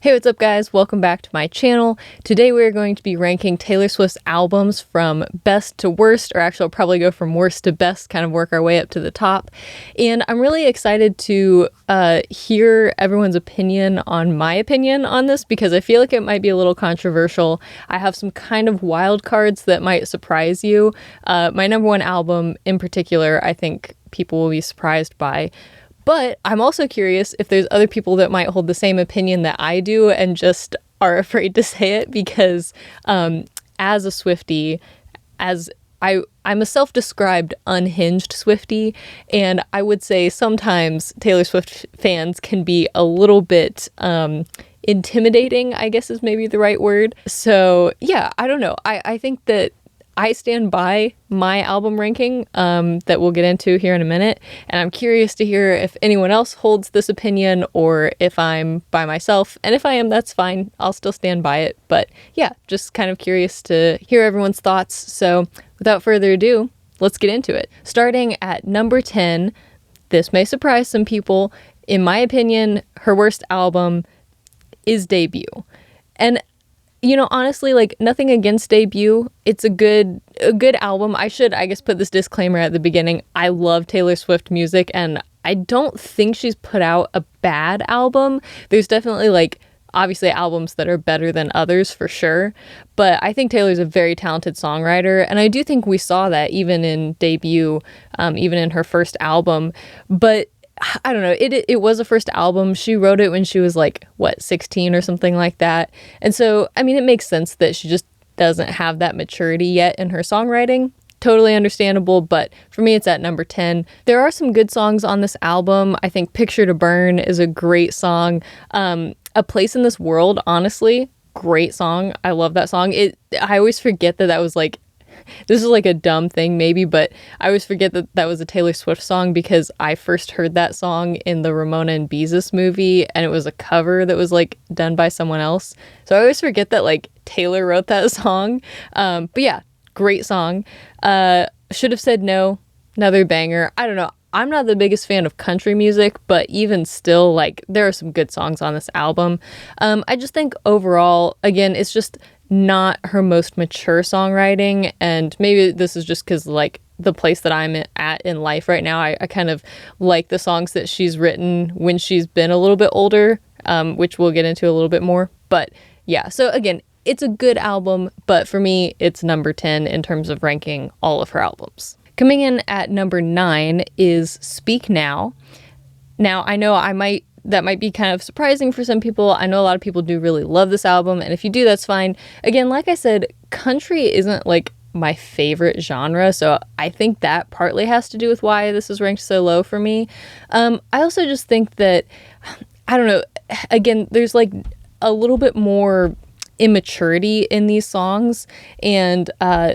Hey, what's up guys? Welcome back to my channel. Today we're going to be ranking Taylor Swift's albums from best to worst, or actually I'll probably go from worst to best, kind of work our way up to the top. And I'm really excited to hear everyone's opinion on my opinion on this because I feel like it might be a little controversial. I have some kind of wild cards that might surprise you. My number one album in particular, I think people will be surprised by. But I'm also curious if there's other people that might hold the same opinion that I do and just are afraid to say it because as a Swiftie, I'm a self-described unhinged Swiftie, and I would say sometimes Taylor Swift fans can be a little bit intimidating, I guess is maybe the right word. So yeah, I don't know. I think that I stand by my album ranking that we'll get into here in a minute, and I'm curious to hear if anyone else holds this opinion or if I'm by myself, and if I am, that's fine. I'll still stand by it, but yeah, just kind of curious to hear everyone's thoughts. So without further ado, let's get into it. Starting at number 10, this may surprise some people. In my opinion, her worst album is Debut. And you know, honestly, like, nothing against Debut. It's a good album. I should, I guess, put this disclaimer at the beginning. I love Taylor Swift music, and I don't think she's put out a bad album. There's definitely, like, obviously albums that are better than others, for sure. But I think Taylor's a very talented songwriter, and I do think we saw that even in Debut, even in her first album. But I don't know, it was a first album. She wrote it when she was like, what, 16 or something like that. And so, I mean, it makes sense that she just doesn't have that maturity yet in her songwriting. Totally understandable, but for me, it's at number 10. There are some good songs on this album. I think Picture to Burn is a great song. A Place in This World, honestly, great song. I love that song. I always forget that was like, this is like a dumb thing maybe, but I always forget that that was a Taylor Swift song because I first heard that song in the Ramona and Beezus movie, and it was a cover that was like done by someone else. So I always forget that like Taylor wrote that song. But yeah, great song. Should Have Said No, another banger. I don't know. I'm not the biggest fan of country music, but even still, like, there are some good songs on this album. I just think overall, again, it's just not her most mature songwriting, and maybe this is just because, like, the place that I'm at in life right now, I kind of like the songs that she's written when she's been a little bit older, which we'll get into a little bit more. But yeah, so again, it's a good album, but for me, it's number 10 in terms of ranking all of her albums. Coming in at number 9 is Speak Now. Now, I know that might be kind of surprising for some people. I know a lot of people do really love this album, and if you do, that's fine. Again, like I said, country isn't like my favorite genre, so I think that partly has to do with why this is ranked so low for me. I also just think that, I don't know, again, there's like a little bit more immaturity in these songs, and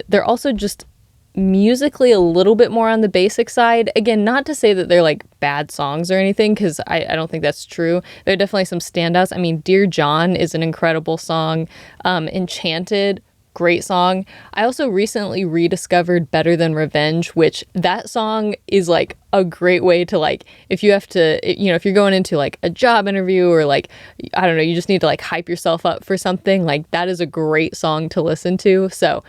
they're also just musically a little bit more on the basic side. Again, not to say that they're like bad songs or anything, because I don't think that's true. There are definitely some standouts. I mean, Dear John is an incredible song. Enchanted, great song. I also recently rediscovered Better Than Revenge, which that song is like a great way to, like, if you have to, you know, if you're going into like a job interview or like, I don't know, you just need to like hype yourself up for something, like that is a great song to listen to. So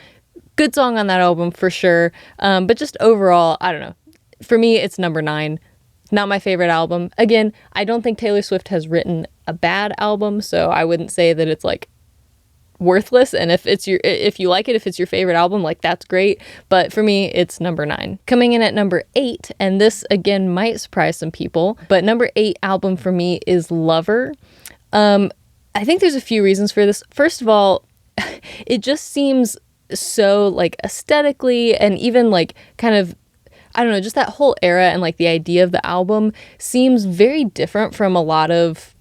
good song on that album for sure. But just overall, I don't know. For me, it's number 9. Not my favorite album. Again, I don't think Taylor Swift has written a bad album, so I wouldn't say that it's like worthless. And if you like it, if it's your favorite album, like that's great. But for me, it's number 9. Coming in at number 8, and this again might surprise some people, but number 8 album for me is Lover. I think there's a few reasons for this. First of all, it just seems so like aesthetically and even like kind of, I don't know, just that whole era and like the idea of the album seems very different from a lot of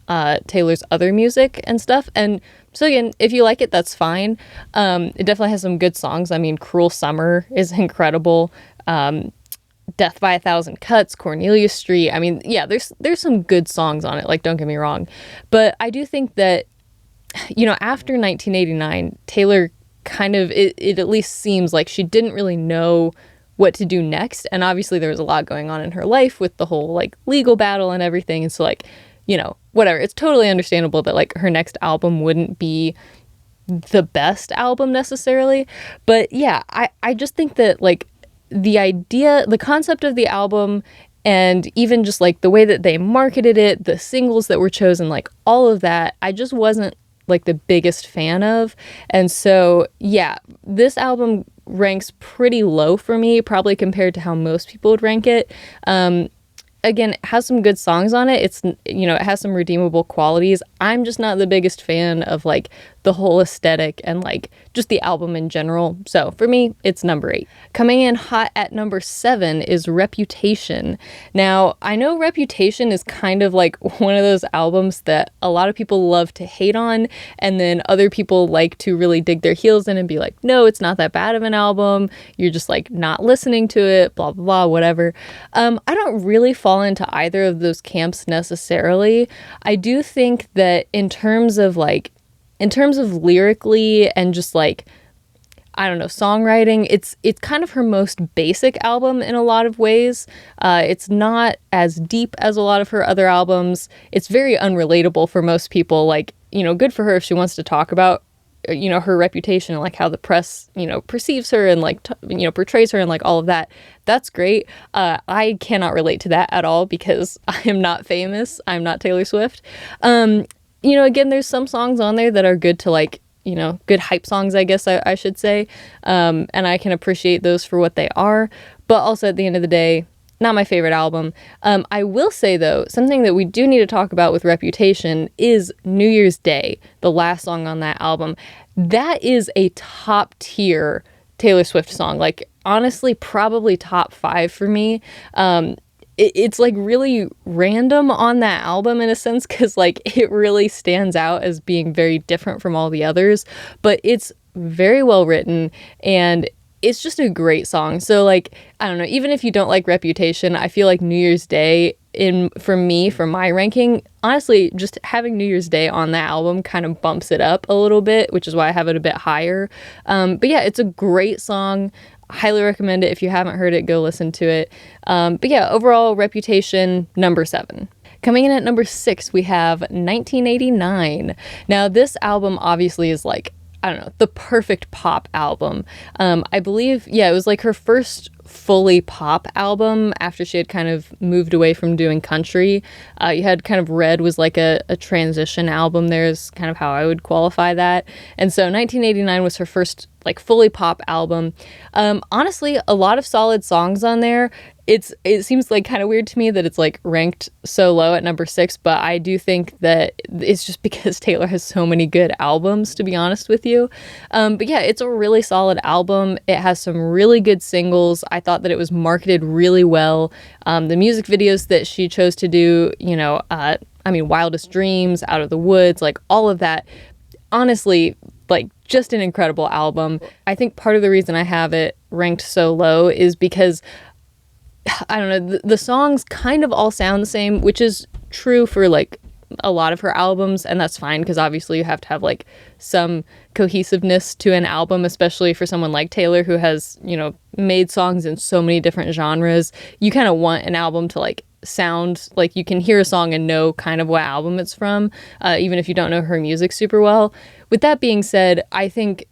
Taylor's other music and stuff. And so again, if you like it, that's fine. It definitely has some good songs. I mean, Cruel Summer is incredible. Death by a Thousand Cuts, Cornelia Street. I mean, yeah, there's some good songs on it, like, don't get me wrong. But I do think that, you know, after 1989, Taylor kind of, it at least seems like she didn't really know what to do next. And obviously there was a lot going on in her life with the whole like legal battle and everything. And so like, you know, whatever. It's totally understandable that like her next album wouldn't be the best album necessarily. But yeah, I just think that like the concept of the album, and even just like the way that they marketed it, the singles that were chosen, like all of that, I just wasn't like the biggest fan of. And so yeah, this album ranks pretty low for me, probably compared to how most people would rank it. Again, it has some good songs on it. It's, it has some redeemable qualities. I'm just not the biggest fan of like the whole aesthetic and like just the album in general. So for me, it's number 8. Coming in hot at number 7 is Reputation. Now, I know Reputation is kind of like one of those albums that a lot of people love to hate on, and then other people like to really dig their heels in and be like, no, it's not that bad of an album. You're just like not listening to it, blah, blah, blah, whatever. I don't really fall into either of those camps necessarily. I do think that in terms of lyrically and just like, I don't know, songwriting, it's kind of her most basic album in a lot of ways. It's not as deep as a lot of her other albums. It's very unrelatable for most people. Like, good for her if she wants to talk about, her reputation and like how the press, perceives her and like, portrays her and like all of that. That's great. I cannot relate to that at all because I am not famous. I'm not Taylor Swift. Again, there's some songs on there that are good to like, good hype songs, I guess I should say. And I can appreciate those for what they are. But also at the end of the day, not my favorite album. I will say, though, something that we do need to talk about with Reputation is New Year's Day, the last song on that album. That is a top tier Taylor Swift song. Like, honestly, probably top 5 for me. It's like really random on that album in a sense, because like it really stands out as being very different from all the others, but it's very well written and it's just a great song. So like, I don't know, even if you don't like Reputation, I feel like New Year's Day for my ranking, honestly, just having New Year's Day on that album kind of bumps it up a little bit, which is why I have it a bit higher. But yeah, it's a great song. Highly recommend it. If you haven't heard it, go listen to it. But yeah, overall, Reputation, number 7. Coming in at number 6, we have 1989. Now, this album obviously is like, I don't know, the perfect pop album. I believe, it was like her first fully pop album after she had kind of moved away from doing country. You had kind of Red was like a transition album. There's kind of how I would qualify that. And so 1989 was her first like fully pop album. Honestly, a lot of solid songs on there. It seems like kind of weird to me that it's like ranked so low at number 6, but I do think that it's just because Taylor has so many good albums, to be honest with you. But yeah, it's a really solid album. It has some really good singles. I thought that it was marketed really well. The music videos that she chose to do, Wildest Dreams, Out of the Woods, like all of that, honestly, like just an incredible album. I think part of the reason I have it ranked so low is because I don't know, the songs kind of all sound the same, which is true for like a lot of her albums, and that's fine because obviously you have to have like some cohesiveness to an album, especially for someone like Taylor who has, made songs in so many different genres. You kind of want an album to like sound like you can hear a song and know kind of what album it's from, even if you don't know her music super well. With that being said, I think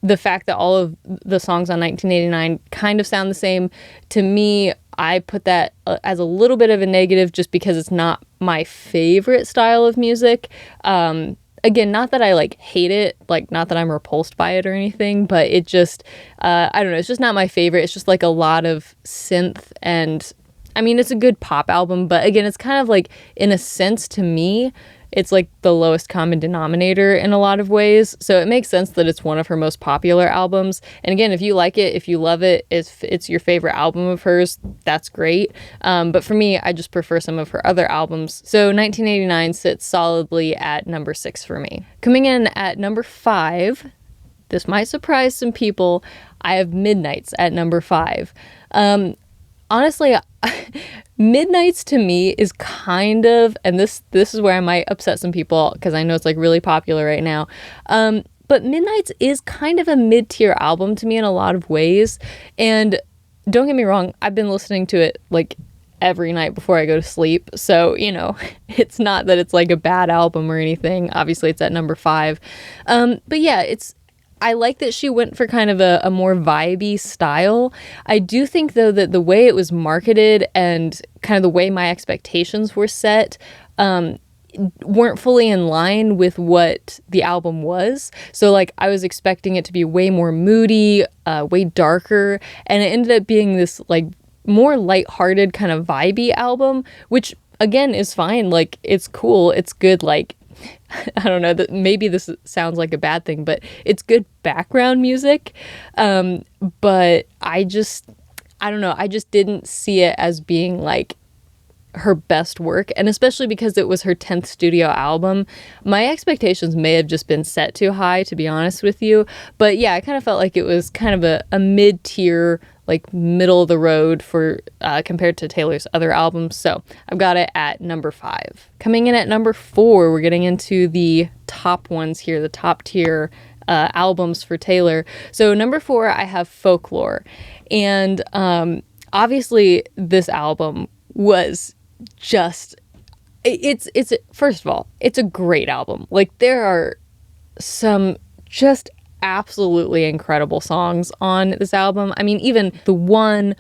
the fact that all of the songs on 1989 kind of sound the same, to me, I put that as a little bit of a negative just because it's not my favorite style of music. Again, not that I like hate it, like not that I'm repulsed by it or anything, but it just, I don't know, it's just not my favorite. It's just like a lot of synth and, it's a good pop album, but again, it's kind of like, in a sense to me, it's like the lowest common denominator in a lot of ways. So it makes sense that it's one of her most popular albums. And again, if you like it, if you love it, if it's your favorite album of hers, that's great. But for me, I just prefer some of her other albums. So 1989 sits solidly at number 6 for me. Coming in at number 5, this might surprise some people, I have Midnights at number 5. Honestly, Midnights to me is kind of, and this is where I might upset some people because I know it's like really popular right now. But Midnights is kind of a mid-tier album to me in a lot of ways. And don't get me wrong, I've been listening to it like every night before I go to sleep. So, you know, it's not that it's like a bad album or anything. Obviously, it's at number 5. But yeah, I like that she went for kind of a more vibey style. I do think, though, that the way it was marketed and kind of the way my expectations were set weren't fully in line with what the album was. So, like, I was expecting it to be way more moody, way darker, and it ended up being this, like, more lighthearted kind of vibey album, which, again, is fine. Like, it's cool. It's good, like, I don't know, that maybe this sounds like a bad thing, but it's good background music. But I don't know, I just didn't see it as being like her best work, and especially because it was her 10th studio album, my expectations may have just been set too high, to be honest with you. But yeah, I kind of felt like it was kind of a mid-tier, like middle of the road for compared to Taylor's other albums. So I've got it at number 5. Coming in at number 4, we're getting into the top ones here, the top tier albums for Taylor. So number 4, I have Folklore, and obviously this album was just, it's first of all, it's a great album. Like, there are some just absolutely incredible songs on this album. I mean, even the one,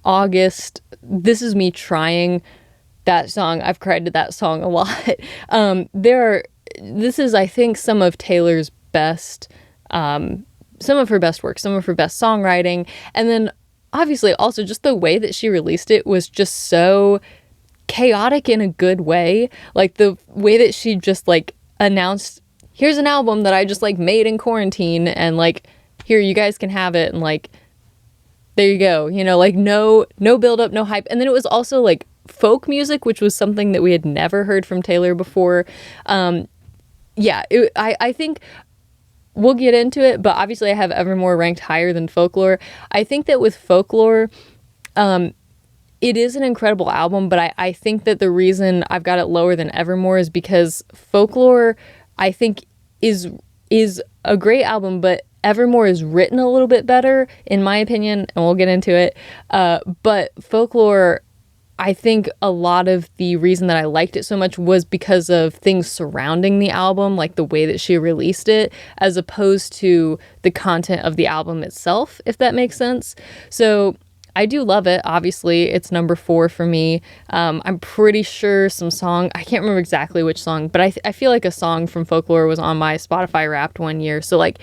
August, This Is Me Trying, that song, I've cried to that song a lot. This is, I think, some of Taylor's best, some of her best work, some of her best songwriting. And then obviously also just the way that she released it was just so chaotic in a good way. Like, the way that she just, like, announced, here's an album that I just, like, made in quarantine, and, like, here, you guys can have it, and, like, there you go, you know, like, no build up, no hype. And then it was also, like, folk music, which was something that we had never heard from Taylor before. Yeah, I think we'll get into it, but obviously I have Evermore ranked higher than Folklore. I think that with Folklore, it is an incredible album, but I think that the reason I've got it lower than Evermore is because Folklore, I think, is a great album, but Evermore is written a little bit better, in my opinion, and we'll get into it. But Folklore, I think a lot of the reason that I liked it so much was because of things surrounding the album, like the way that she released it, as opposed to the content of the album itself, if that makes sense. So I do love it. Obviously, it's number 4 for me. I'm pretty sure some song, I can't remember exactly which song, but I feel like a song from Folklore was on my Spotify Wrapped one year. So, like,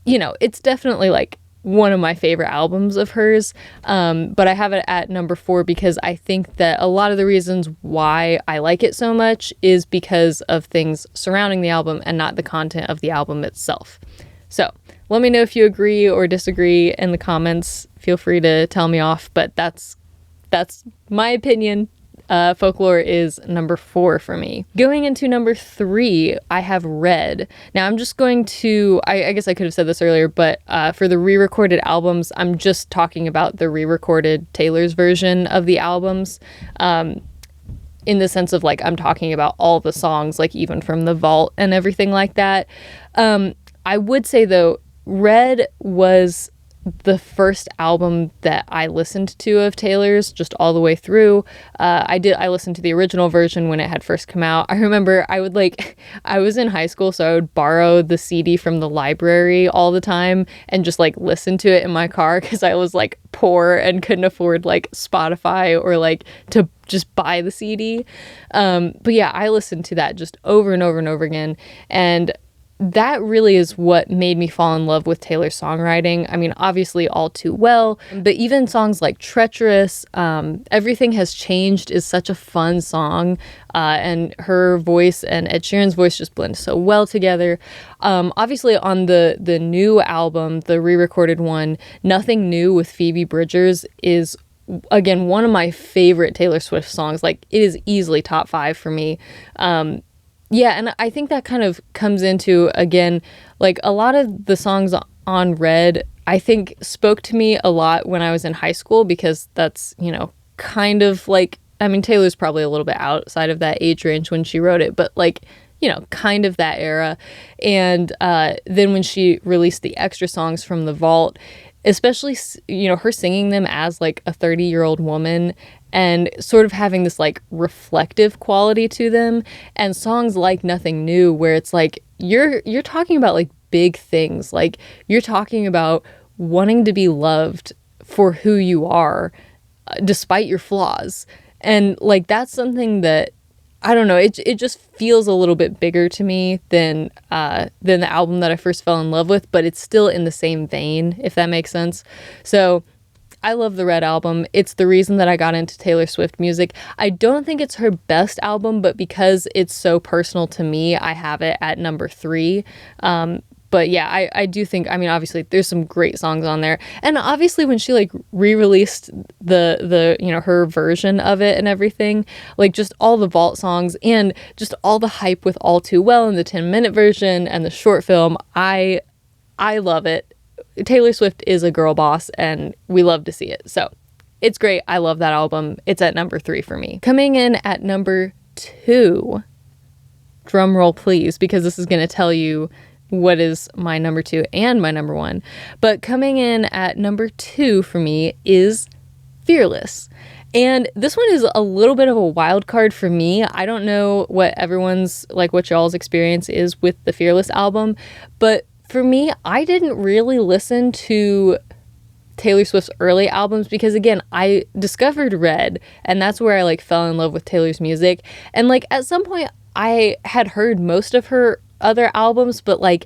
you know, it's definitely, like, one of my favorite albums of hers. But I have it at number 4 because I think that a lot of the reasons why I like it so much is because of things surrounding the album and not the content of the album itself. So let me know if you agree or disagree in the comments. Feel free to tell me off, but that's my opinion. Folklore is number 4 for me. Going into number 3, I have Red. Now I'm just going to, I guess I could have said this earlier, but for the re-recorded albums, I'm just talking about the re-recorded Taylor's version of the albums. In the sense of, like, I'm talking about all the songs, like, even from the vault and everything like that. I would say, though, Red was the first album that I listened to of Taylor's just all the way through. I listened to the original version when it had first come out. I remember I was in high school, so I would borrow the CD from the library all the time and just, like, listen to it in my car because I was, like, poor and couldn't afford, like, Spotify or, like, to just buy the CD. But yeah, I listened to that just over and over and over again, and that really is what made me fall in love with Taylor's songwriting. I mean, obviously All Too Well, but even songs like Treacherous, Everything Has Changed is such a fun song, and her voice and Ed Sheeran's voice just blend so well together. Obviously on the new album, the re-recorded one, Nothing New with Phoebe Bridgers is, again, one of my favorite Taylor Swift songs. Like, it is easily top 5 for me. Yeah, and I think that kind of comes into, again, like, a lot of the songs on Red, I think, spoke to me a lot when I was in high school, because that's, you know, kind of like, I mean, Taylor's probably a little bit outside of that age range when she wrote it, but, like, you know, kind of that era. And then when she released the extra songs from the vault, especially, you know, her singing them as, like, a 30-year-old woman and sort of having this like reflective quality to them. And songs like Nothing New, where it's like you're talking about like big things, like you're talking about wanting to be loved for who you are, despite your flaws. And like that's something that, I don't know, it just feels a little bit bigger to me than the album that I first fell in love with, but it's still in the same vein, if that makes sense. So I love the Red album. It's the reason that I got into Taylor Swift music. I don't think it's her best album, but because it's so personal to me, I have it at number 3. But yeah, I do think, I mean, obviously there's some great songs on there. And obviously when she like re-released the you know, her version of it and everything, like just all the vault songs and just all the hype with All Too Well and the 10-minute version and the short film, I love it. Taylor Swift is a girl boss and we love to see it. So it's great. I love that album. It's at number 3 for me. Coming in at number 2, drum roll please, because this is going to tell you what is my number 2 and my number 1. But coming in at number 2 for me is Fearless. And this one is a little bit of a wild card for me. I don't know what everyone's, like what y'all's experience is with the Fearless album, but for me, I didn't really listen to Taylor Swift's early albums because, again, I discovered Red, and that's where I like fell in love with Taylor's music. And like at some point I had heard most of her other albums, but like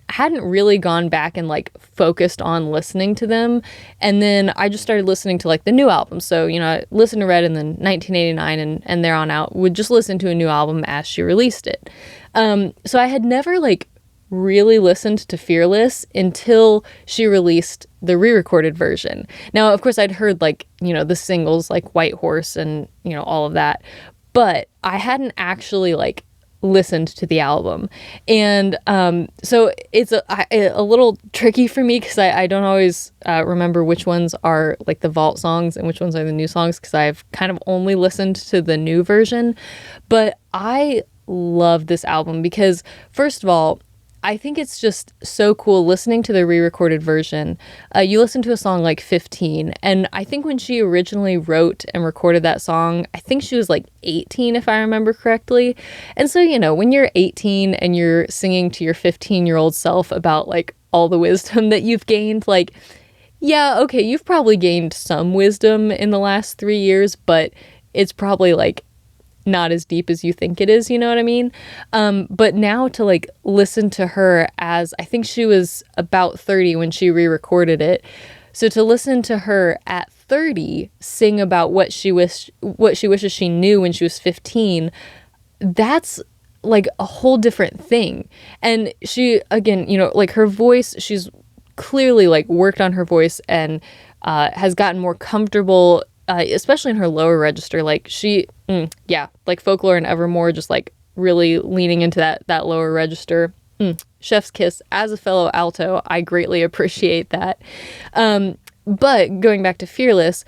hadn't really gone back and like focused on listening to them. And then I just started listening to like the new album. So, you know, I listened to Red in then 1989 and there on out would just listen to a new album as she released it. So I had never like really listened to Fearless until she released the re-recorded version. Now, of course, I'd heard like, you know, the singles like White Horse and, you know, all of that, but I hadn't actually like listened to the album. And so it's a little tricky for me because I don't always remember which ones are like the vault songs and which ones are the new songs because I've kind of only listened to the new version. But I love this album because, first of all, I think it's just so cool listening to the re-recorded version. You listen to a song like 15, and I think when she originally wrote and recorded that song, I think she was like 18, if I remember correctly. And so, you know, when you're 18 and you're singing to your 15-year-old self about like all the wisdom that you've gained, like, yeah, okay, you've probably gained some wisdom in the last 3 years, but it's probably like not as deep as you think it is, you know what I mean? But now to like listen to her as, I think she was about 30 when she re-recorded it. So to listen to her at 30 sing about what she wishes she knew when she was 15, that's like a whole different thing. And she, again, you know, like her voice, she's clearly like worked on her voice and has gotten more comfortable, especially in her lower register. Like she, like Folklore and Evermore, just like really leaning into that lower register. Chef's kiss. As a fellow alto, I greatly appreciate that. But going back to Fearless,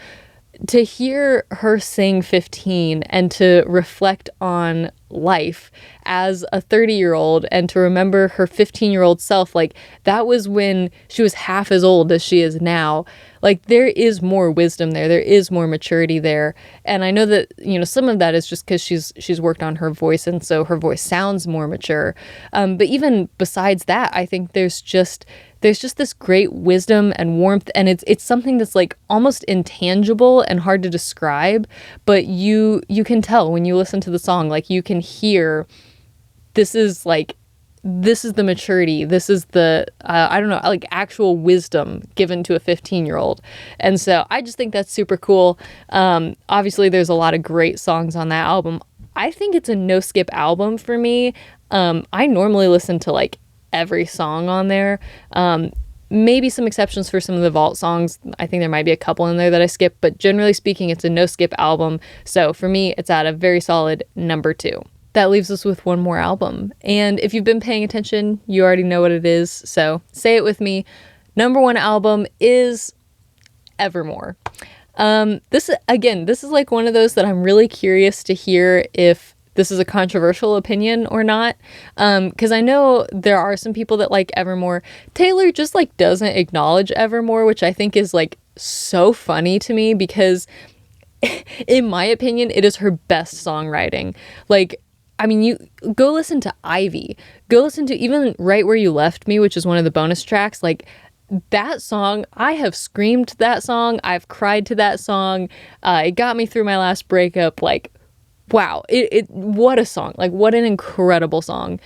to hear her sing 15 and to reflect on life as a 30-year-old and to remember her 15-year-old self, like that was when she was half as old as she is now. Like there is more wisdom there. There is more maturity there. And I know that, you know, some of that is just because she's worked on her voice and so her voice sounds more mature. But even besides that, I think there's just this great wisdom and warmth, and it's something that's like almost intangible and hard to describe, but you can tell when you listen to the song, like you can hear this is the maturity, this is the I don't know, like actual wisdom given to a 15-year-old. And so I just think that's super cool. Obviously there's a lot of great songs on that album. I think it's a no skip album for me. I normally listen to like every song on there. Maybe some exceptions for some of the vault songs. I think there might be a couple in there that I skip, but generally speaking, it's a no skip album. So for me, it's at a very solid number 2. That leaves us with one more album. And if you've been paying attention, you already know what it is. So say it with me. Number 1 album is Evermore. This is like one of those that I'm really curious to hear if this is a controversial opinion or not. Because I know there are some people that like Evermore. Taylor just like doesn't acknowledge Evermore, which I think is like so funny to me because in my opinion, it is her best songwriting. Like, I mean, you go listen to Ivy, go listen to even Right Where You Left Me, which is one of the bonus tracks. Like, that song, I have screamed to that song, I've cried to that song. It got me through my last breakup. Like, wow, what a song. Like, what an incredible song.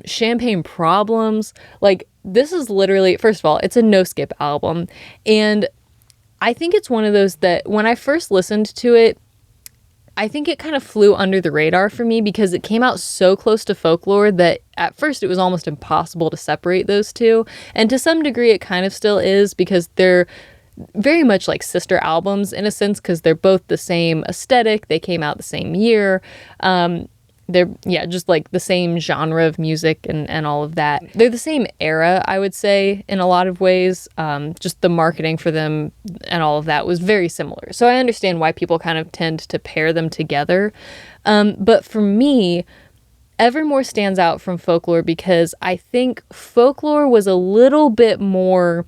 Champagne Problems, like, this is literally, first of all, it's a no skip album, and I think it's one of those that when I first listened to it, I think it kind of flew under the radar for me because it came out so close to Folklore that at first it was almost impossible to separate those two. And to some degree it kind of still is, because they're very much like sister albums in a sense, because they're both the same aesthetic. They came out the same year. They're, yeah, just like the same genre of music and all of that. They're the same era, I would say, in a lot of ways. Just the marketing for them and all of that was very similar. So I understand why people kind of tend to pair them together. But for me, Evermore stands out from Folklore because I think Folklore was a little bit more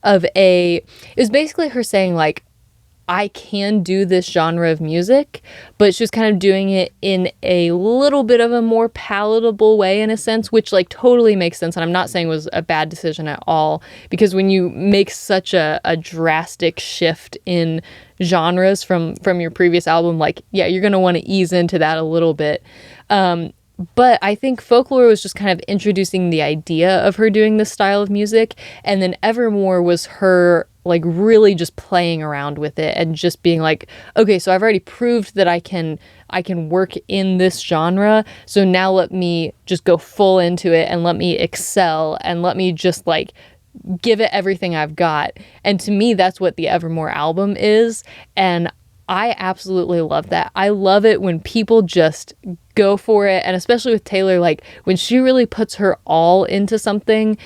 of it was basically her saying, like, I can do this genre of music, but she was kind of doing it in a little bit of a more palatable way in a sense, which like totally makes sense. And I'm not saying it was a bad decision at all, because when you make such a drastic shift in genres from your previous album, like, yeah, you're going to want to ease into that a little bit. But I think Folklore was just kind of introducing the idea of her doing this style of music. And then Evermore was her like really just playing around with it and just being like, okay, so I've already proved that I can work in this genre. So now let me just go full into it and let me excel and let me just like give it everything I've got. And to me, that's what the Evermore album is. And I absolutely love that. I love it when people just go for it. And especially with Taylor, like when she really puts her all into something,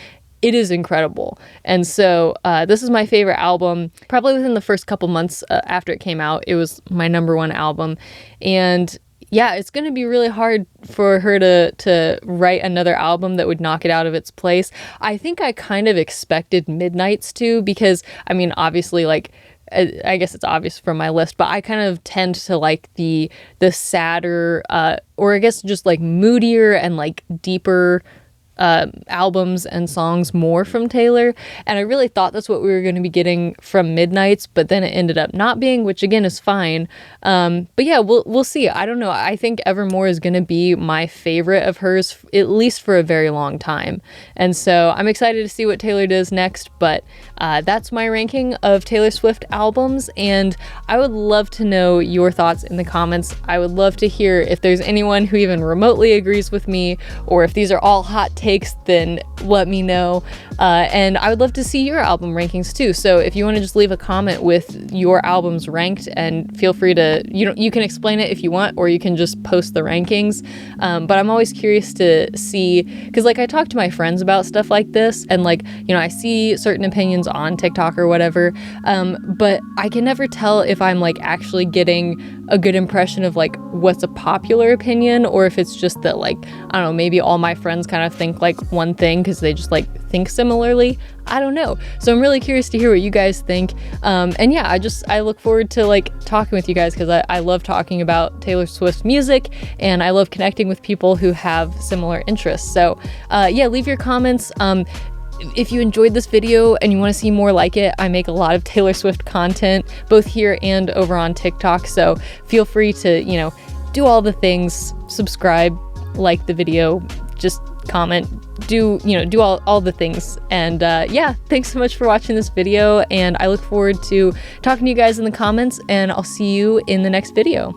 it is incredible. And so this is my favorite album. Probably within the first couple months after it came out, it was my #1 album. And yeah, it's going to be really hard for her to write another album that would knock it out of its place. I think I kind of expected Midnights to, because I mean, obviously, like, I guess it's obvious from my list, but I kind of tend to like the sadder, or I guess just like moodier and like deeper albums and songs more from Taylor. And I really thought that's what we were going to be getting from Midnights, but then it ended up not being, which again is fine. But yeah, we'll see. I don't know. I think Evermore is going to be my favorite of hers, at least for a very long time. And so I'm excited to see what Taylor does next, but that's my ranking of Taylor Swift albums, and I would love to know your thoughts in the comments. I would love to hear if there's anyone who even remotely agrees with me, or if these are all hot takes, then let me know. And I would love to see your album rankings too. So if you want to just leave a comment with your albums ranked, and feel free to, you can explain it if you want, or you can just post the rankings. But I'm always curious to see, because like I talk to my friends about stuff like this, and like, I see certain opinions on TikTok or whatever, but I can never tell if I'm like actually getting a good impression of like what's a popular opinion, or if it's just that, like, I don't know, maybe all my friends kind of think like one thing because they just like think similarly. I don't know. So I'm really curious to hear what you guys think. And yeah, I look forward to like talking with you guys, because I love talking about Taylor Swift's music, and I love connecting with people who have similar interests. So yeah, leave your comments. If you enjoyed this video and you want to see more like it, I make a lot of Taylor Swift content, both here and over on TikTok. So feel free to, do all the things, subscribe, like the video, just comment, do all the things. And yeah, thanks so much for watching this video, and I look forward to talking to you guys in the comments, and I'll see you in the next video.